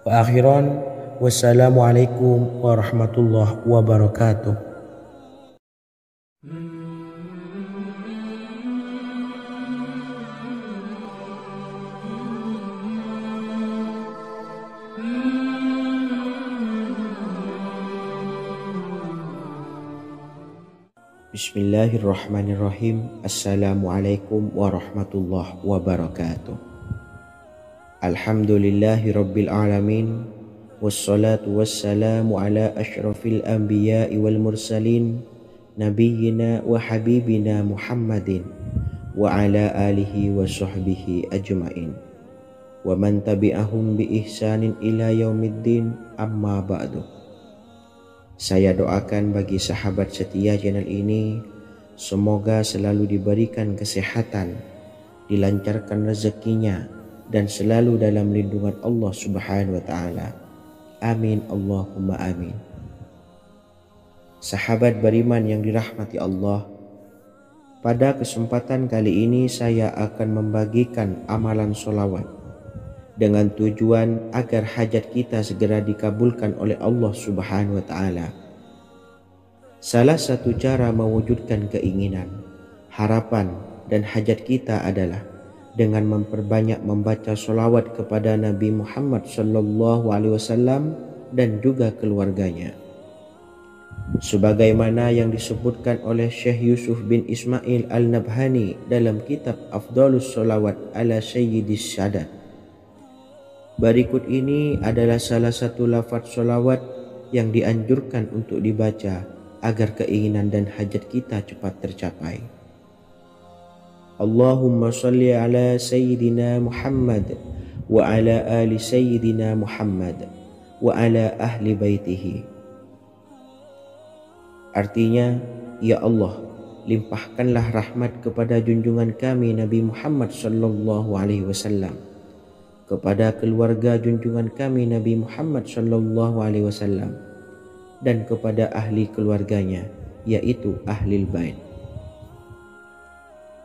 A: Wa akhiran, wassalamualaikum warahmatullahi wabarakatuh. Bismillahirrahmanirrahim. Assalamualaikum warahmatullahi wabarakatuh. Alhamdulillahi rabbil alamin. Wassalatu wassalamu ala ashrafil anbiya'i wal mursalin, nabiyyina wa habibina Muhammadin wa ala alihi wa sahbihi ajma'in wa man tabi'ahum bi ihsanin ila yaumiddin, amma ba'du. Saya doakan bagi sahabat setia channel ini, semoga selalu diberikan kesehatan, dilancarkan rezekinya, dan selalu dalam lindungan Allah Subhanahu wa Ta'ala. Amin Allahumma amin. Sahabat beriman yang dirahmati Allah, pada kesempatan kali ini saya akan membagikan amalan sholawat dengan tujuan agar hajat kita segera dikabulkan oleh Allah Subhanahu wa Ta'ala. Salah satu cara mewujudkan keinginan, harapan, dan hajat kita adalah dengan memperbanyak membaca sholawat kepada Nabi Muhammad SAW dan juga keluarganya. Sebagaimana yang disebutkan oleh Syekh Yusuf bin Ismail Al-Nabhani dalam kitab Afdhalus Sholawat ala Sayyidis Sadat. Berikut ini adalah salah satu lafaz sholawat yang dianjurkan untuk dibaca agar keinginan dan hajat kita cepat tercapai. Allahumma sholli ala Sayyidina Muhammad wa ala ali Sayyidina Muhammad wa ala ahli baitihi. Artinya, ya Allah, limpahkanlah rahmat kepada junjungan kami Nabi Muhammad SAW, kepada keluarga junjungan kami Nabi Muhammad SAW, dan kepada ahli keluarganya, yaitu ahlil bait.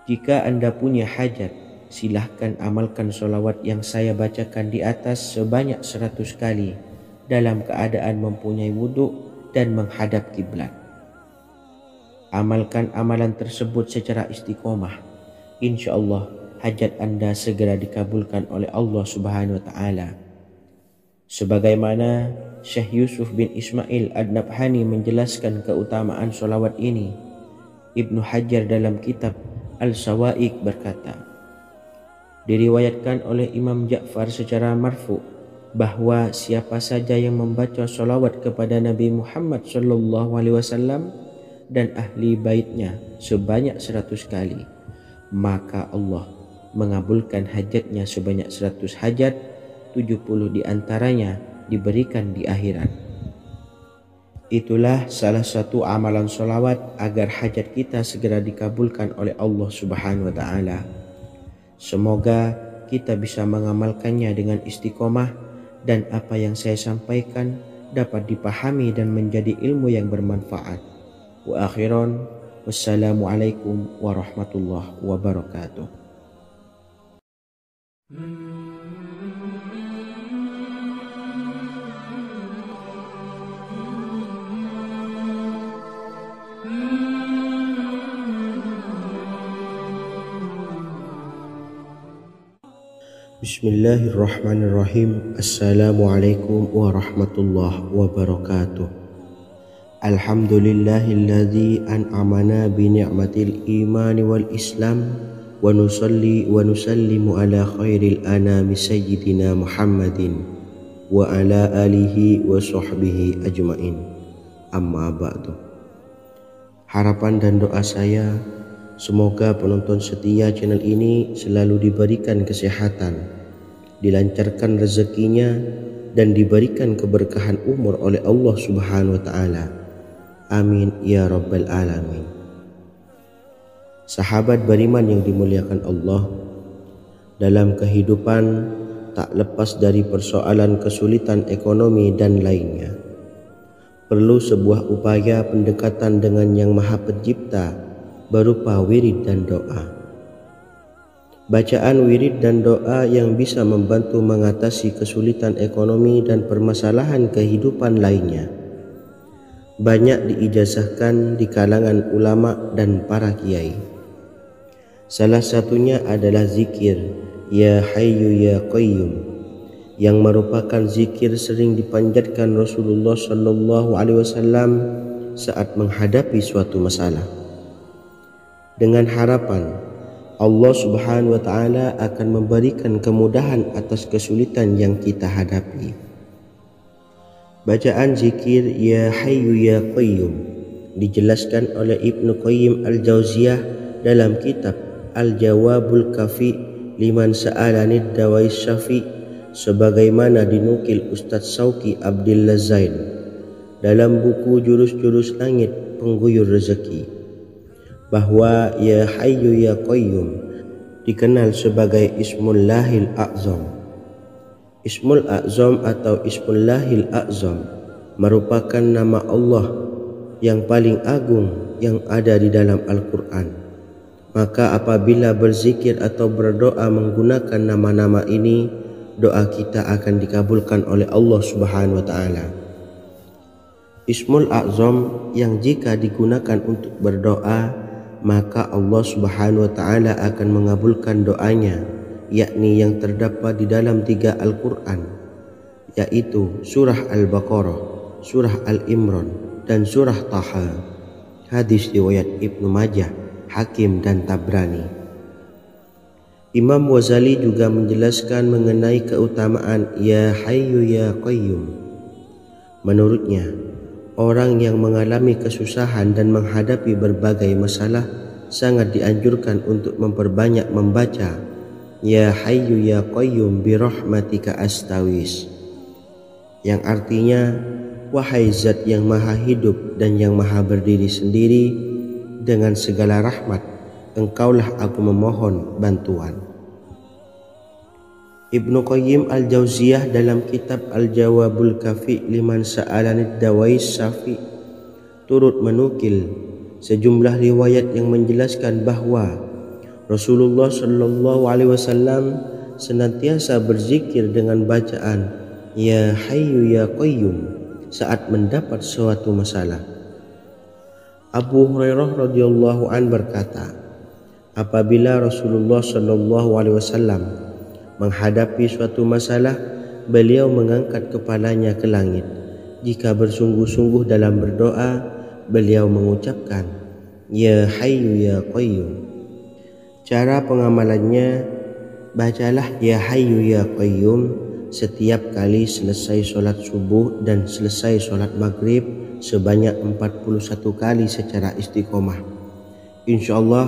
A: Jika Anda punya hajat, silahkan amalkan sholawat yang saya bacakan di atas sebanyak 100 kali dalam keadaan mempunyai wudhu dan menghadap kiblat. Amalkan amalan tersebut secara istiqomah. Insya Allah hajat Anda segera dikabulkan oleh Allah Subhanahu wa Ta'ala. Sebagaimana Syekh Yusuf bin Ismail Ad-Nabhani menjelaskan keutamaan sholawat ini, Ibnu Hajar dalam kitab Al-Sawa'iq berkata, diriwayatkan oleh Imam Ja'far secara marfu bahwa siapa saja yang membaca sholawat kepada Nabi Muhammad SAW dan ahli baitnya sebanyak 100 kali, maka Allah mengabulkan hajatnya sebanyak 100 hajat, 70 diantaranya diberikan di akhirat. Itulah salah satu amalan sholawat agar hajat kita segera dikabulkan oleh Allah Subhanahu wa Ta'ala. Semoga kita bisa mengamalkannya dengan istiqomah dan apa yang saya sampaikan dapat dipahami dan menjadi ilmu yang bermanfaat. Wa akhiran, wassalamualaikum warahmatullahi wabarakatuh. Bismillahirrahmanirrahim. Assalamualaikum warahmatullahi wabarakatuh. Alhamdulillahilladzi an'amana bi ni'matil imani wal islam wa nusalli wa nusallimu ala khairil anami sayyidina Muhammadin wa ala alihi wa sahbihi ajma'in, amma ba'du. Harapan dan doa saya, semoga penonton setia channel ini selalu diberikan kesehatan, dilancarkan rezekinya, dan diberikan keberkahan umur oleh Allah Subhanahu wa Ta'ala. Amin ya rabbal alamin. Sahabat beriman yang dimuliakan Allah, dalam kehidupan tak lepas dari persoalan kesulitan ekonomi dan lainnya. Perlu sebuah upaya pendekatan dengan Yang Maha Pencipta berupa wirid dan doa. bacaan wirid dan doa yang bisa membantu mengatasi kesulitan ekonomi dan permasalahan kehidupan lainnya. Banyak diijazahkan di kalangan ulama dan para kiai. Salah satunya adalah zikir Ya Hayyu Ya Qayyum, yang merupakan zikir sering dipanjatkan Rasulullah SAW saat menghadapi suatu masalah, dengan harapan Allah Subhanahu wa Ta'ala akan memberikan kemudahan atas kesulitan yang kita hadapi. Bacaan zikir Ya Hayyu Ya Qayyum dijelaskan oleh Ibnu Qayyim Al-Jauziyah dalam kitab Al-Jawabul Kafi liman sa'alanid dawais syafi, sebagaimana dinukil Ustadz Sauki Abdillah Zain dalam buku Jurus-Jurus Langit Pengguyur Rezeki, bahwa Ya Hayyu Ya Qayyum dikenal sebagai Ismullahil A'zam. Ismul A'zam atau Ismullahil A'zam merupakan nama Allah yang paling agung yang ada di dalam Al-Quran. Maka apabila berzikir atau berdoa menggunakan nama-nama ini, doa kita akan dikabulkan oleh Allah Subhanahu wa Ta'ala. Ismul A'zam yang jika digunakan untuk berdoa, maka Allah Subhanahu wa Ta'ala akan mengabulkan doanya, yakni yang terdapat di dalam 3 Al-Quran, yaitu surah Al-Baqarah, surah Al-Imran, dan surah Taha. Hadis riwayat Ibnu Majah, Hakim, dan Tabrani. Imam Ghazali juga menjelaskan mengenai keutamaan Ya Hayyu Ya Qayyum. Menurutnya, orang yang mengalami kesusahan dan menghadapi berbagai masalah sangat dianjurkan untuk memperbanyak membaca Ya Hayyu Ya Qayyum birahmatika astawis, yang artinya, wahai zat yang maha hidup dan yang maha berdiri sendiri, dengan segala rahmat engkaulah aku memohon bantuan. Ibnu Qayyim Al-Jauziyah dalam kitab Al-Jawabul Kafi liman sa'alanid dawais syafi turut menukil sejumlah riwayat yang menjelaskan bahwa Rasulullah SAW senantiasa berzikir dengan bacaan Ya Hayyu Ya Qayyum saat mendapat suatu masalah. Abu Hurairah radhiyallahu an berkata, apabila Rasulullah SAW menghadapi suatu masalah, beliau mengangkat kepalanya ke langit. Jika bersungguh-sungguh dalam berdoa, beliau mengucapkan Ya Hayyu Ya Qayyum. Cara pengamalannya, bacalah Ya Hayyu Ya Qayyum setiap kali selesai sholat subuh dan selesai sholat maghrib sebanyak 41 kali secara istiqomah. Insyaallah,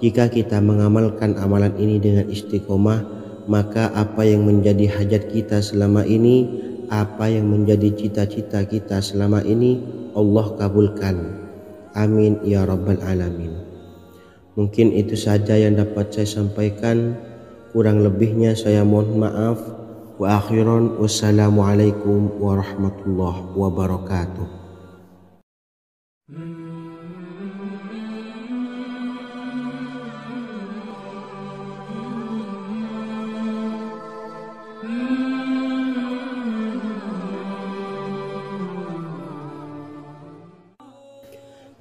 A: jika kita mengamalkan amalan ini dengan istiqomah, maka apa yang menjadi hajat kita selama ini, apa yang menjadi cita-cita kita selama ini, Allah kabulkan. Amin ya rabbal alamin. Mungkin itu saja yang dapat saya sampaikan. Kurang lebihnya saya mohon maaf. Wa akhiran, wassalamualaikum warahmatullahi wabarakatuh.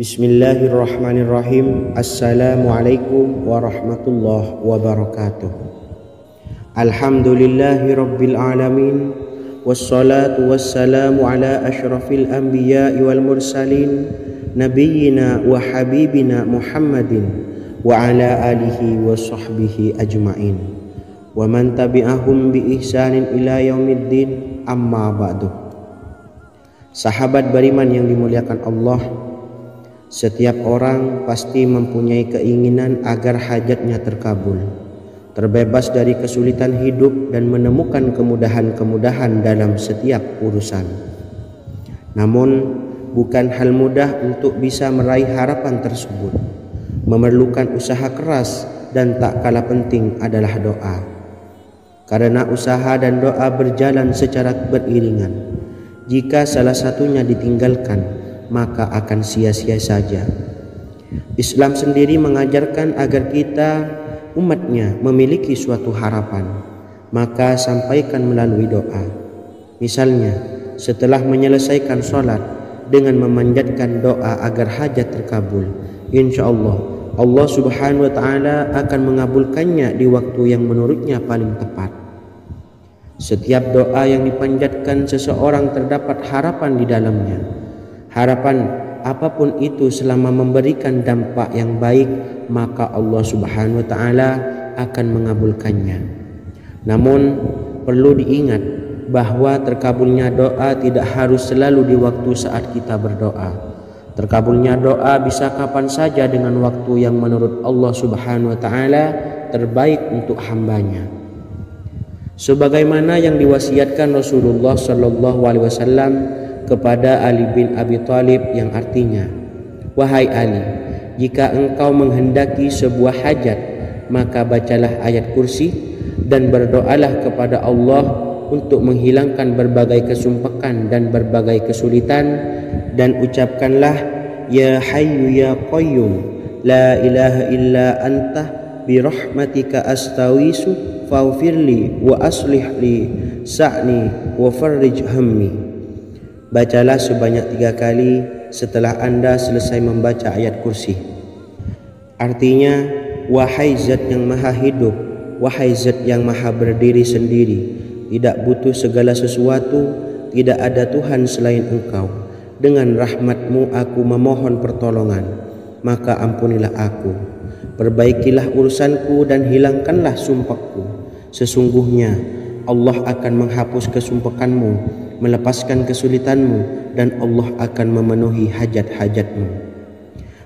A: Bismillahirrahmanirrahim. Assalamualaikum warahmatullahi wabarakatuh. Alhamdulillahi rabbil alamin, wassalatu wassalamu ala ashrafil anbiya'i wal mursalin, nabiyyina wa habibina Muhammadin wa ala alihi wa sahbihi ajma'in, wa man tabi'ahum bi ihsanin ila yaumiddin, amma ba'du. Sahabat beriman yang dimuliakan Allah, setiap orang pasti mempunyai keinginan agar hajatnya terkabul, terbebas dari kesulitan hidup dan menemukan kemudahan-kemudahan dalam setiap urusan. Namun, bukan hal mudah untuk bisa meraih harapan tersebut. Memerlukan usaha keras dan tak kalah penting adalah doa. Karena usaha dan doa berjalan secara beriringan. Jika salah satunya ditinggalkan, maka akan sia-sia saja. Islam sendiri mengajarkan agar kita umatnya memiliki suatu harapan, maka sampaikan melalui doa. Misalnya, setelah menyelesaikan sholat dengan memanjatkan doa agar hajat terkabul, insya Allah Subhanahu wa Ta'ala akan mengabulkannya di waktu yang menurutnya paling tepat. Setiap doa yang dipanjatkan seseorang terdapat harapan di dalamnya. Harapan apapun itu selama memberikan dampak yang baik, maka Allah Subhanahu wa Ta'ala akan mengabulkannya. Namun perlu diingat bahwa terkabulnya doa tidak harus selalu di waktu saat kita berdoa. Terkabulnya doa bisa kapan saja dengan waktu yang menurut Allah Subhanahu wa Ta'ala terbaik untuk hambanya. Sebagaimana yang diwasiatkan Rasulullah Sallallahu Alaihi Wasallam kepada Ali bin Abi Thalib, yang artinya, "Wahai Ali, jika engkau menghendaki sebuah hajat, maka bacalah ayat kursi dan berdoalah kepada Allah untuk menghilangkan berbagai kesumpekan dan berbagai kesulitan, dan ucapkanlah, Ya Hayyu Ya Qayyum, La ilaha illa anta birahmatika astawisu faghfirli wa aslih li sa'ni wa farrij hammi." Bacalah sebanyak 3 kali setelah Anda selesai membaca ayat kursi. Artinya, wahai zat yang maha hidup, wahai zat yang maha berdiri sendiri, tidak butuh segala sesuatu, tidak ada Tuhan selain Engkau. Dengan rahmat-Mu aku memohon pertolongan, maka ampunilah aku. Perbaikilah urusanku dan hilangkanlah sumpahku. Sesungguhnya Allah akan menghapus kesumpekanmu, melepaskan kesulitanmu, dan Allah akan memenuhi hajat-hajatmu.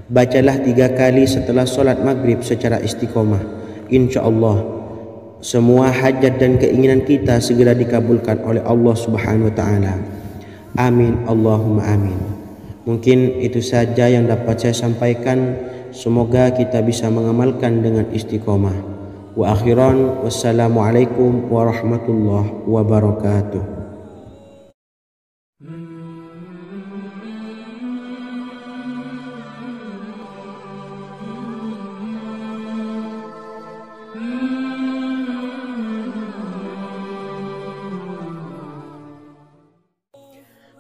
A: Bacalah 3 kali setelah sholat maghrib secara istiqomah. Insya Allah semua hajat dan keinginan kita segera dikabulkan oleh Allah Subhanahu wa Ta'ala. Amin Allahumma amin. Mungkin itu saja yang dapat saya sampaikan. Semoga kita bisa mengamalkan dengan istiqomah. Wa akhiran, wassalamualaikum warahmatullahi wabarakatuh.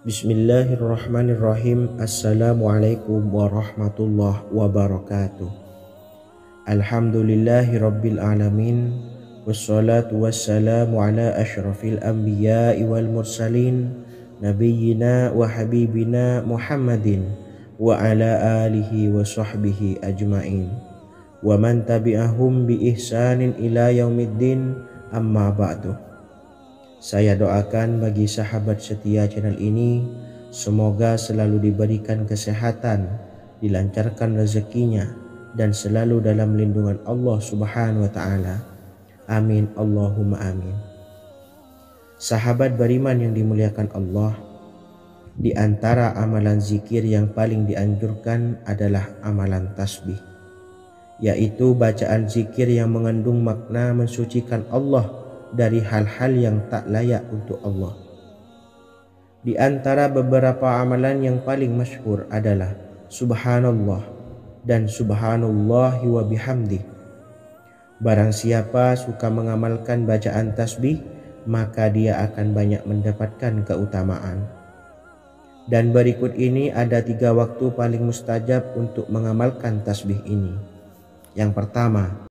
A: Bismillahirrahmanirrahim. Assalamualaikum warahmatullahi wabarakatuh. Alhamdulillahi rabbil alamin, wassalatu wassalamu ala ashrafil anbiya'i wal mursalin, nabiyyina wa habibina Muhammadin wa ala alihi wa sahbihi ajma'in, wa man tabi'ahum bi ihsanin ila yaumiddin, amma ba'du. Saya doakan bagi sahabat setia channel ini, semoga selalu diberikan kesehatan, dilancarkan rezekinya, dan selalu dalam lindungan Allah Subhanahu wa Ta'ala. Amin Allahumma amin. Sahabat beriman yang dimuliakan Allah, di antara amalan zikir yang paling dianjurkan adalah amalan tasbih, yaitu bacaan zikir yang mengandung makna mensucikan Allah dari hal-hal yang tak layak untuk Allah. Di antara beberapa amalan yang paling masyhur adalah Subhanallah dan Subhanallahi wa bihamdi. Barang siapa suka mengamalkan bacaan tasbih, maka dia akan banyak mendapatkan keutamaan. Dan berikut ini ada 3 waktu paling mustajab untuk mengamalkan tasbih ini. Yang pertama,